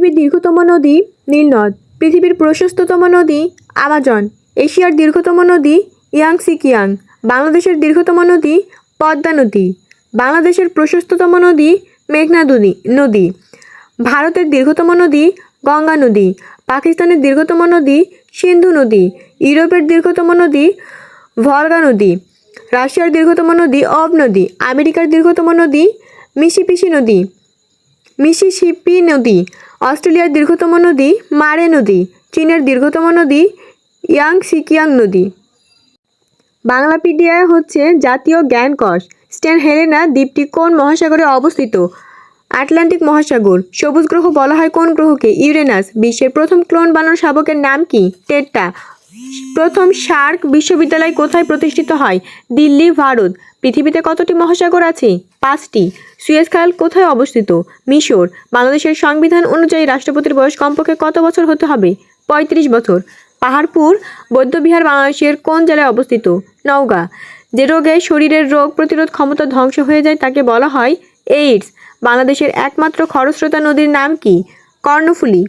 পৃথিবীর দীর্ঘতম নদী নীলনদ। পৃথিবীর প্রশস্ততম নদী আমাজন। এশিয়ার দীর্ঘতম নদী ইয়াংসিকিয়াং। বাংলাদেশের দীর্ঘতম নদী পদ্মা নদী। বাংলাদেশের প্রশস্ততম নদী মেঘনা নদী। ভারতের দীর্ঘতম নদী গঙ্গা নদী। পাকিস্তানের দীর্ঘতম নদী সিন্ধু নদী। ইউরোপের দীর্ঘতম নদী ভলগা নদী। রাশিয়ার দীর্ঘতম নদী অব নদী। আমেরিকার দীর্ঘতম নদী মিসিসিপি নদী। অস্ট্রেলিয়ার দীর্ঘতম নদী মারে নদী। চীনের দীর্ঘতম নদী ইয়াংসিকিয়াং নদী। বাংলাপিডিয়া হচ্ছে জাতীয় জ্ঞানকোষ। সেন্ট হেলেনা দ্বীপটি কোন মহাসাগরে অবস্থিত? আটলান্টিক মহাসাগর। সবুজ গ্রহ বলা হয় কোন গ্রহকে? ইউরেনাস। বিশ্বের প্রথম ক্লোন বানানো শাবকের নাম কি? টেট্টা। প্রথম সার্ক বিশ্ববিদ্যালয় কোথায় প্রতিষ্ঠিত হয়? দিল্লি, ভারত। পৃথিবীতে কতটি মহাসাগর আছে? 5টি। সুয়েজ খাল কোথায় অবস্থিত? মিশর। বাংলাদেশের সংবিধান অনুযায়ী রাষ্ট্রপতির বয়স কমপক্ষে কত বছর হতে হবে? 35 বছর। পাহাড়পুর বৌদ্ধবিহার বাংলাদেশের কোন জেলায় অবস্থিত? নওগাঁ। যে রোগে শরীরের রোগ প্রতিরোধ ক্ষমতা ধ্বংস হয়ে যায় তাকে বলা হয় এইডস। বাংলাদেশের একমাত্র খরস্রোতা নদীর নাম কি? কর্ণফুলী।